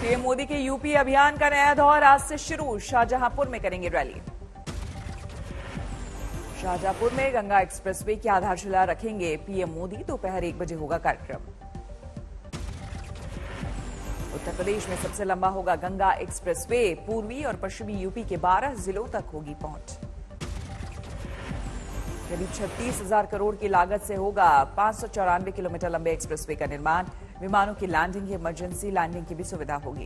PM Modi के UP अभियान का नया दौर आज से शुरू। शाहजहांपुर में करेंगे रैली। शाहजहांपुर में गंगा एक्सप्रेसवे की आधारशिला रखेंगे पीएम मोदी। दोपहर 1 बजे होगा कार्यक्रम। उत्तर प्रदेश में सबसे लंबा होगा गंगा एक्सप्रेसवे। पूर्वी और पश्चिमी यूपी के 12 जिलों तक होगी पहुंच। करीब 36,000 करोड़ की लागत से होगा 594 किलोमीटर लंबे एक्सप्रेसवे का निर्माण। विमानों की लैंडिंग, इमरजेंसी लैंडिंग की भी सुविधा होगी।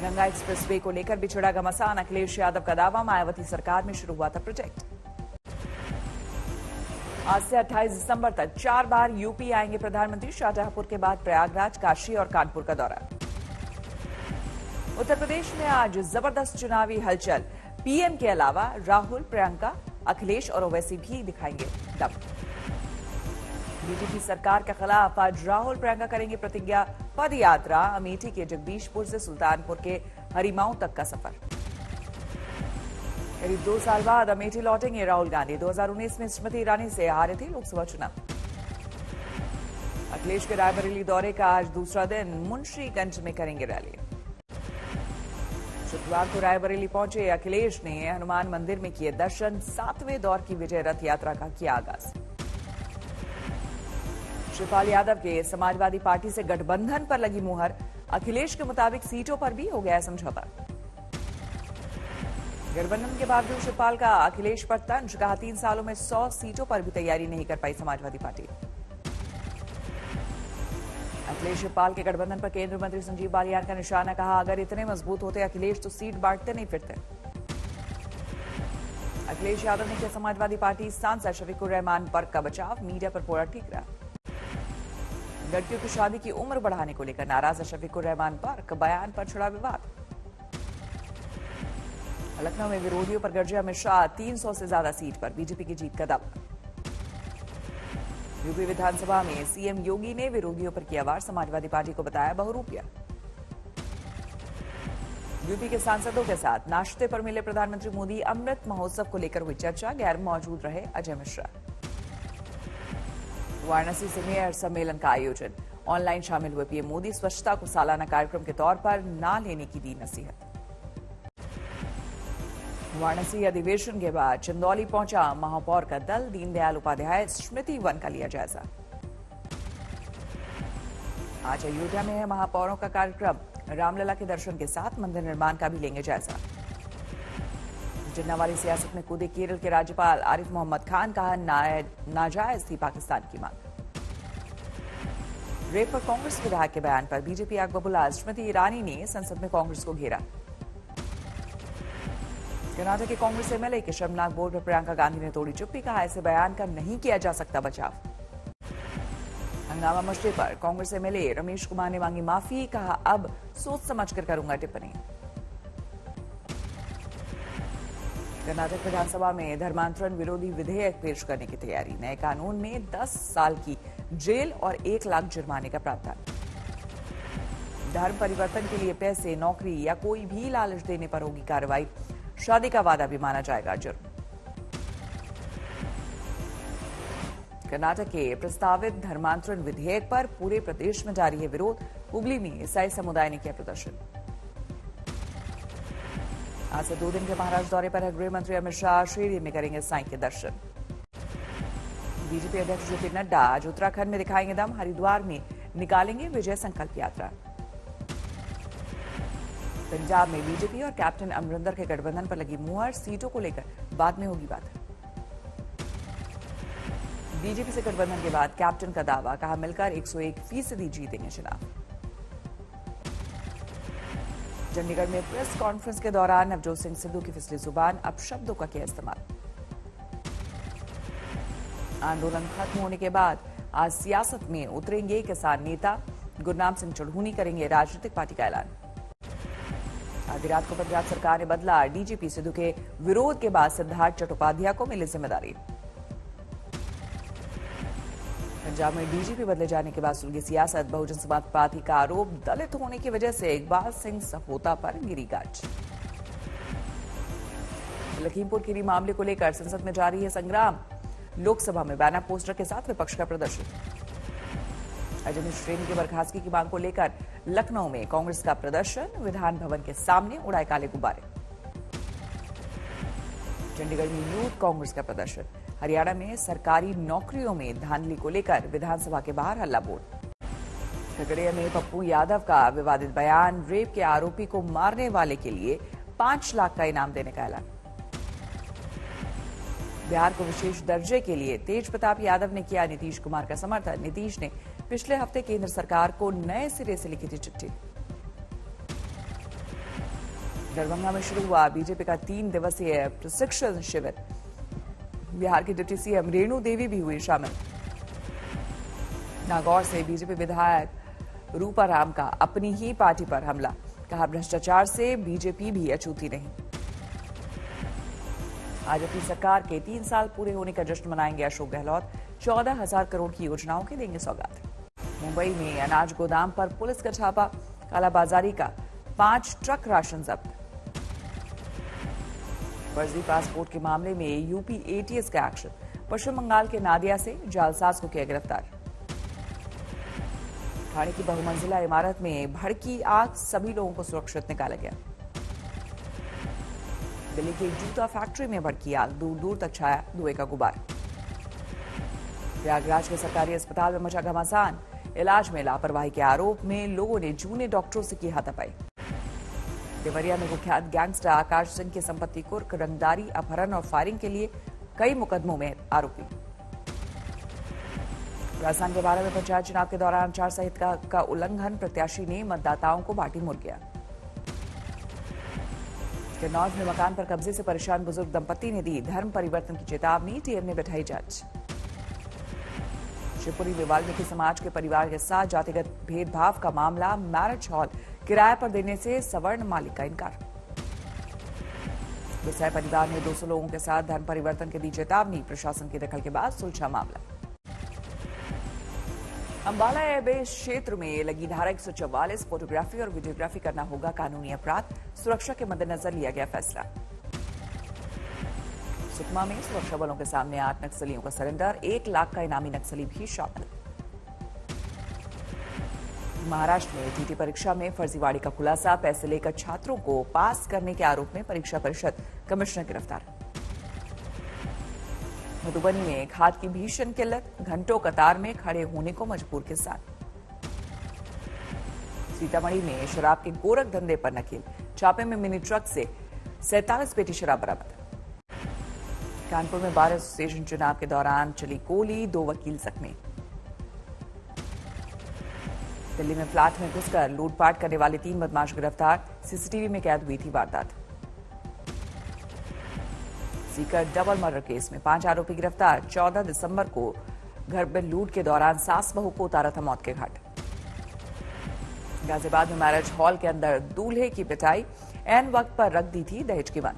गंगा एक्सप्रेसवे को लेकर बिछड़ा घमासान। अखिलेश यादव का दावा, मायावती सरकार में शुरू हुआ था प्रोजेक्ट। आज से 28 दिसंबर तक 4 बार यूपी आएंगे प्रधानमंत्री। शाहजहांपुर के बाद प्रयागराज, काशी और कानपुर का दौरा। उत्तर प्रदेश में आज जबरदस्त चुनावी हलचल। पीएम के अलावा राहुल, प्रियंका, अखिलेश और ओवैसी भी दिखाएंगे दम। बीजेपी सरकार के खिलाफ आज राहुल, प्रियंका करेंगे प्रतिज्ञा पद यात्रा। अमेठी के जगदीशपुर से सुल्तानपुर के हरिमाऊ तक का सफर। करीब 2 साल बाद अमेठी लौटेंगे राहुल गांधी। 2019 में स्मृति ईरानी से हारे थे लोकसभा चुनाव। अखिलेश के रायबरेली दौरे का आज दूसरा दिन। मुंशीगंज में करेंगे रैली। शुक्रवार को रायबरेली पहुंचे अखिलेश ने हनुमान मंदिर में किए दर्शन। 7वें दौर की विजय रथ यात्रा का किया आगाज। शिवपाल यादव के समाजवादी पार्टी से गठबंधन पर लगी मुहर। अखिलेश के मुताबिक सीटों पर भी हो गया समझौता। गठबंधन के बावजूद शिवपाल का अखिलेश पर तंज। कहा 3 सालों में 100 सीटों पर भी तैयारी नहीं कर पाई समाजवादी पार्टी। अखिलेश शिवपाल के गठबंधन पर केंद्रीय मंत्री संजीव बालियान का निशाना। कहा अगर इतने मजबूत होते अखिलेश तो सीट बांटते नहीं फिरते। अखिलेश यादव ने किया समाजवादी पार्टी सांसद शफीकुर रहमान बर्क का बचाव। मीडिया पर पूरा ठीक रहा। लड़कियों की शादी की उम्र बढ़ाने को लेकर नाराज शफीकुर रहमान बर्क। बयान पर छिड़ा विवाद। लखनऊ में विरोधियों पर गरजे अमित शाह। 300 से ज्यादा सीट पर बीजेपी की जीत का दावा। यूपी विधानसभा में सीएम योगी ने विरोधियों पर किया वार। समाजवादी पार्टी को बताया बहुरूपिया। यूपी के सांसदों के साथ नाश्ते पर मिले प्रधानमंत्री मोदी। अमृत महोत्सव को लेकर हुई चर्चा। गैर मौजूद रहे अजय मिश्रा। वाराणसी से मेयर सम्मेलन का आयोजन। ऑनलाइन शामिल हुए पीएम मोदी। स्वच्छता को सालाना कार्यक्रम के तौर पर न लेने की दी नसीहत। वाराणसी अधिवेशन के बाद चंदौली पहुंचा महापौर का दल। दीनदयाल उपाध्याय स्मृति वन का लिया जायजा। आज अयोध्या में है महापौरों का कार्यक्रम। रामलला के दर्शन के साथ मंदिर निर्माण का भी लेंगे जायजा। जिन्नावाली सियासत में कूदे केरल के राज्यपाल आरिफ मोहम्मद खान। कहा नाजायज थी पाकिस्तान की मांग। रेप पर कांग्रेस विधायक के बयान पर बीजेपी आग बबूला। स्मृति ईरानी ने संसद में कांग्रेस को घेरा। कर्नाटक के कांग्रेस एमएलए के शर्मनाक बोल पर प्रियंका गांधी ने तोड़ी चुप्पी। कहा ऐसे बयान का नहीं किया जा सकता बचाव। हंगामा मचने पर कांग्रेस एमएलए रमेश कुमार ने मांगी माफी। कहा अब सोच समझकर करूंगा टिप्पणी। कर्नाटक विधानसभा में धर्मांतरण विरोधी विधेयक पेश करने की तैयारी। नए कानून में 10 साल की जेल और 1 लाख जुर्माने का प्रावधान। धर्म परिवर्तन के लिए पैसे, नौकरी या कोई भी लालच देने पर होगी कार्रवाई। शादी का वादा भी माना जाएगा जुर्म। कर्नाटक के प्रस्तावित धर्मांतरण विधेयक पर पूरे प्रदेश में जारी है विरोध। हुगली में ईसाई समुदाय ने किया प्रदर्शन। आज से 2 दिन के महाराष्ट्र दौरे पर है गृह मंत्री अमित शाह। शिरडी में करेंगे साईं के दर्शन। बीजेपी अध्यक्ष जेपी नड्डा आज उत्तराखंड में दिखाएंगे दम। हरिद्वार में निकालेंगे विजय संकल्प यात्रा। पंजाब में बीजेपी और कैप्टन अमरिंदर के गठबंधन पर लगी मुहर। सीटों को लेकर बाद में होगी बात। बीजेपी से गठबंधन के बाद कैप्टन का दावा। कहा मिलकर 101% जीतेंगे चुनाव। चंडीगढ़ में प्रेस कॉन्फ्रेंस के दौरान नवजोत सिंह सिद्धू की फिसली जुबान। अब शब्दों का किया इस्तेमाल। आंदोलन खत्म होने के बाद आज सियासत में उतरेंगे किसान नेता। गुरनाम सिंह चढ़ूनी करेंगे राजनीतिक पार्टी का ऐलान। आधी रात को पंजाब सरकार ने बदला डीजीपी। सिद्धू के विरोध के बाद सिद्धार्थ चट्टोपाध्याय को मिली जिम्मेदारी। पंजाब में डीजीपी बदले जाने के बाद सुलगी सियासत। बहुजन समाज पार्टी का आरोप दलित होने की वजह से इकबाल सिंह सपोता पर गिरी गाज। लखीमपुर खीरी मामले को लेकर संसद में जारी है संग्राम। लोकसभा में बैनर पोस्टर के साथ विपक्ष का प्रदर्शन। अजमेर श्रेणी की बर्खास्तगी की मांग को लेकर लखनऊ में कांग्रेस का प्रदर्शन, विधान भवन के सामने उड़ाए काले गुब्बारे। चंडीगढ़ में यूथ कांग्रेस का प्रदर्शन, हरियाणा में सरकारी नौकरियों में धांधली को लेकर विधानसभा के बाहर हल्ला बोल। खगड़िया में पप्पू यादव का विवादित बयान, रेप के आरोपी को मारने वाले के लिए 5 लाख का इनाम देने का ऐलान। बिहार को विशेष दर्जे के लिए तेज प्रताप यादव ने किया नीतीश कुमार का समर्थन। नीतीश ने पिछले हफ्ते केंद्र सरकार को नए सिरे से लिखी थी चिट्ठी। दरभंगा में शुरू हुआ बीजेपी का 3 दिवसीय प्रशिक्षण शिविर, बिहार की डिप्टी सीएम रेणु देवी भी हुई शामिल। नागौर से बीजेपी विधायक रूपाराम का अपनी ही पार्टी पर हमला, कहा भ्रष्टाचार से बीजेपी भी अछूती नहीं। आज अपनी सरकार के 3 साल पूरे होने का जश्न मनाएंगे अशोक गहलोत, 14,000 करोड़ की योजनाओं की देंगे सौगात। मुंबई में अनाज गोदाम पर पुलिस का छापा, कालाबाजारी का 5 ट्रक राशन जब्त। फर्जी पासपोर्ट के मामले में यूपी एटीएस का एक्शन, पश्चिम बंगाल के नादिया से जालसाज को किया गिरफ्तार। ठाणे की बहुमंजिला इमारत में भड़की आग, सभी लोगों को सुरक्षित निकाला गया। दिल्ली की एक जूता फैक्ट्री में भड़की आग, दूर दूर तक छाया धुएं का गुबार। प्रयागराज के सरकारी अस्पताल में मचा घमासान, इलाज में लापरवाही के आरोप में लोगों ने जूनियर डॉक्टरों से की हाथापाई। देवरिया में कुख्यात गैंगस्टर आकाश सिंह की संपत्ति कुर्क, रंगदारी, अपहरण और फायरिंग के लिए कई मुकदमों में आरोपी। राजस्थान के 12वें पंचायत चुनाव के दौरान आचार संहिता का उल्लंघन, प्रत्याशी ने मतदाताओं को बांटी मुर्गियां। किन्नौर में मकान पर कब्जे से परेशान बुजुर्ग दंपति ने दी धर्म परिवर्तन की चेतावनी, टीएम ने बैठाई जांच। शिवपुरी में वाल्मीकि समाज के परिवार के साथ जातिगत भेदभाव का मामला, मैरिज हॉल किराए पर देने से सवर्ण मालिक का इनकार। गुस्साए परिवार ने 200 लोगों के साथ धर्म परिवर्तन की दी चेतावनी, प्रशासन की दखल के बाद सुलझा मामला। अंबाला एयरबेस क्षेत्र में लगी धारा 144, फोटोग्राफी और वीडियोग्राफी करना होगा कानूनी अपराध, सुरक्षा के मद्देनजर लिया गया फैसला। सुकमा में सुरक्षा बलों के सामने 8 नक्सलियों का सरेंडर, 1 लाख का इनामी नक्सली भी शामिल। महाराष्ट्र में टीटी परीक्षा में फर्जीवाड़े का खुलासा, पैसे लेकर छात्रों को पास करने के आरोप में परीक्षा परिषद कमिश्नर गिरफ्तार। मधुबनी में खाद की भीषण किल्लत, घंटों कतार में खड़े होने को मजबूर किसान। सीतामढ़ी में शराब के गोरख धंधे पर नकेल, छापे में मिनी ट्रक से 47 पेटी शराब बरामद। कानपुर में बार एसोसिएशन चुनाव के दौरान चली गोली, 2 वकील जख्मी। दिल्ली में फ्लैट में घुसकर लूटपाट करने वाले 3 बदमाश गिरफ्तार, सीसीटीवी में कैद हुई थी वारदात। सीकर डबल मर्डर केस में 5 आरोपी गिरफ्तार, 14 दिसंबर को घर में लूट के दौरान सास बहू को उतारा था मौत के घाट। गाजियाबाद में मैरिज हॉल के अंदर दूल्हे की पिटाई, ऐन वक्त पर रख दी थी दहेज की वन।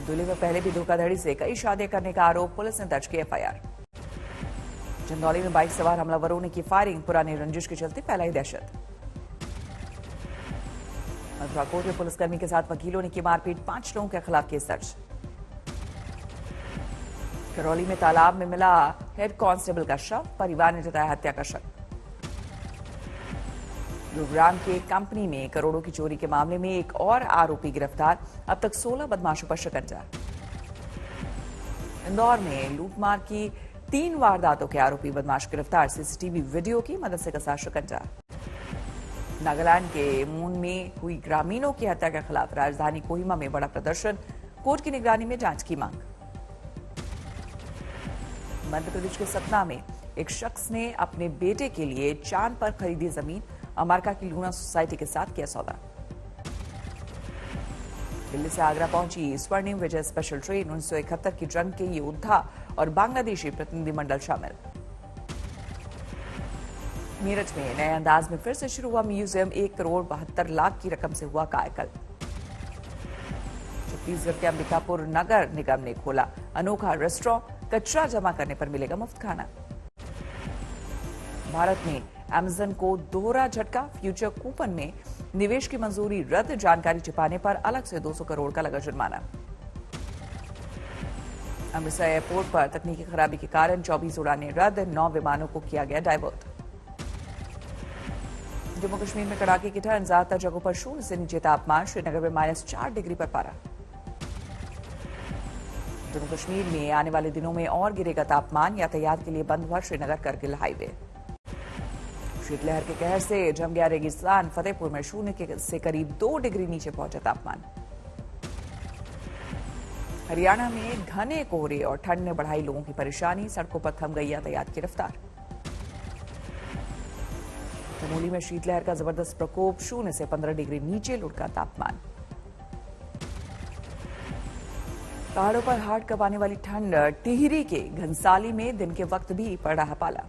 दूल्हे में पहले भी धोखाधड़ी से कई शादियां करने का आरोप, पुलिस ने दर्ज की एफआईआर। चंदौली में बाइक सवार हमलावरों ने की फायरिंग, पुरानी रंजिश के चलते फैलाई दहशत। मथुरा कोर्ट में पुलिसकर्मी के साथ वकीलों ने की मारपीट, 5 लोगों के खिलाफ केस दर्ज। करौली में तालाब में मिला हेड कांस्टेबल का शव, परिवार ने जताया हत्या का शक। गुरुग्राम के कंपनी में करोड़ों की चोरी के मामले में एक और आरोपी गिरफ्तार, अब तक 16 बदमाशों पर शिकंजा। इंदौर में लूटमार की 3 वारदातों के आरोपी बदमाश गिरफ्तार, सीसीटीवी वीडियो की मदद से कसा शिकंजा। नागालैंड के मून में हुई ग्रामीणों की हत्या के खिलाफ राजधानी कोहिमा में बड़ा प्रदर्शन, कोर्ट की निगरानी में जांच की मांग। मध्य प्रदेश के सतना में एक शख्स ने अपने बेटे के लिए चांद पर खरीदी जमीन, अमेरिका की लूना सोसाइटी के साथ किया सौदा। दिल्ली से आगरा पहुंची स्वर्णिम विजय स्पेशल ट्रेन, 1971 की जंग के योद्धा और बांग्लादेशी प्रतिनिधिमंडल शामिल। मेरठ में नए अंदाज में फिर से शुरू हुआ म्यूजियम, 1 करोड़ 72 लाख की रकम से हुआ कायाकल्प। छत्तीसगढ़ के अंबिकापुर नगर निगम ने खोला अनोखा रेस्टोरेंट, कचरा जमा करने पर मिलेगा मुफ्त खाना। भारत में अमेजन को दोहरा झटका, फ्यूचर कूपन में निवेश की मंजूरी रद्द, जानकारी छिपाने पर अलग से 200 करोड़ का लगा जुर्माना। अमृतसर एयरपोर्ट पर तकनीकी खराबी के कारण 24 उड़ानें रद्द, 9 विमानों को किया गया डाइवर्ट। जम्मू कश्मीर में कड़ाके की ठंड, ज्यादातर जगहों पर 0 से नीचे तापमान, श्रीनगर में -4 डिग्री पर पारा। जम्मू कश्मीर में आने वाले दिनों में और गिरेगा तापमान, यातायात के लिए बंद हुआ श्रीनगर करगिल हाईवे। शीतलहर के कहर से जम गया रेगिस्तान, फतेहपुर में 0 से करीब 2 डिग्री नीचे पहुंचा तापमान। हरियाणा में घने कोहरे और ठंड ने बढ़ाई लोगों की परेशानी, सड़कों पर थम गई यातायात की रफ्तार। चमोली में शीतलहर का जबरदस्त प्रकोप, 0 से 15 डिग्री नीचे लुढ़का तापमान। पहाड़ों पर हाड़ कबाने वाली ठंड, टिहरी के घनसाली में दिन के वक्त भी पड़ रहा पाला।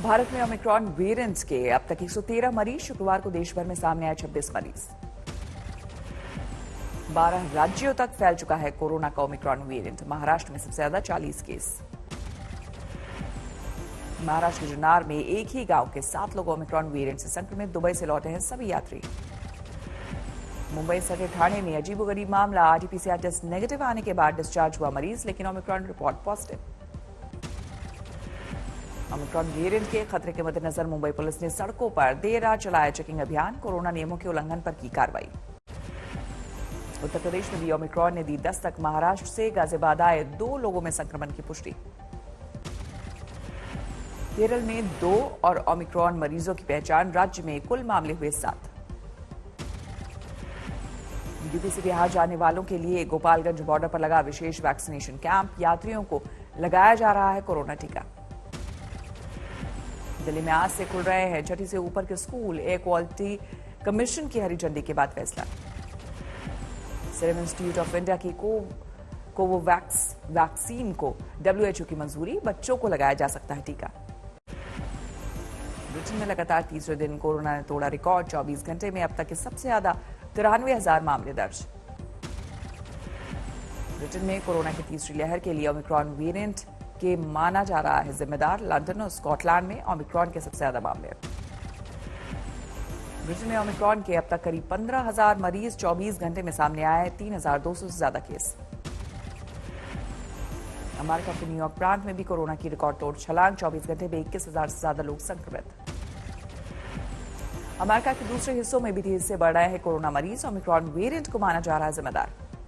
भारत में ओमिक्रॉन वेरिएंट के अब तक 113 मरीज, शुक्रवार को देश भर में सामने आए 26 मरीज। 12 राज्यों तक फैल चुका है कोरोना का ओमिक्रॉन वेरिएंट, महाराष्ट्र में सबसे ज्यादा 40 केस। महाराष्ट्र के जुन्नर में एक ही गांव के 7 लोग ओमिक्रॉन वेरिएंट से संक्रमित, दुबई से लौटे हैं सभी यात्री। मुंबई सटे ठाणे में अजीबोगरीब मामला, आरटीपीसीआर टेस्ट नेगेटिव आने के बाद डिस्चार्ज हुआ मरीज, लेकिन Omicron report positive. Omicron variant के खतरे के मद्देनजर मुंबई पुलिस ने सड़कों पर देर रात चलाया चेकिंग अभियान, कोरोना नियमों के उल्लंघन पर की कार्रवाई। उत्तर प्रदेश में भी ओमिक्रॉन ने दी दस्तक, महाराष्ट्र से गाजियाबाद आए 2 लोगों में संक्रमण की पुष्टि। केरल में 2 और ओमिक्रॉन मरीजों की पहचान, राज्य में कुल मामले हुए 7। यूपी से बिहार जाने वालों के लिए गोपालगंज बॉर्डर पर लगा विशेष वैक्सीनेशन कैंप, यात्रियों को लगाया जा रहा है कोरोना टीका। दिल्ली में आज से खुल रहे हैं 6ठी से ऊपर के स्कूल, एयर क्वालिटी कमीशन की हरी झंडी के बाद फैसला। सीरम इंस्टीट्यूट ऑफ इंडिया की कोवोवैक्स वैक्सीन को WHO की मंजूरी, बच्चों को लगाया जा सकता है टीका। ब्रिटेन में लगातार तीसरे दिन कोरोना ने तोड़ा रिकॉर्ड, 24 घंटे में अब तक के सबसे ज्यादा 93,000 मामले दर्ज। ब्रिटेन में कोरोना की तीसरी लहर के लिए ओमिक्रॉन वेरिएंट के माना जा रहा है जिम्मेदार, लंदन और स्कॉटलैंड में ओमिक्रॉन के सबसे ज्यादा मामले। ब्रिटेन में ओमिक्रॉन के अब तक करीब 15,000 मरीज 24 घंटे में सामने आए, 3,200 से ज्यादा केस। अमेरिका के न्यूयॉर्क प्रांत में भी कोरोना की रिकॉर्ड तोड़ छलांग, 24 घंटे में 21,000 से ज्यादा लोग संक्रमित। अमेरिका के दूसरे हिस्सों में भी तेजी से बढ़ रहे हैं कोरोना मरीज, ओमिक्रॉन वेरिएंट को माना जा रहा है जिम्मेदार।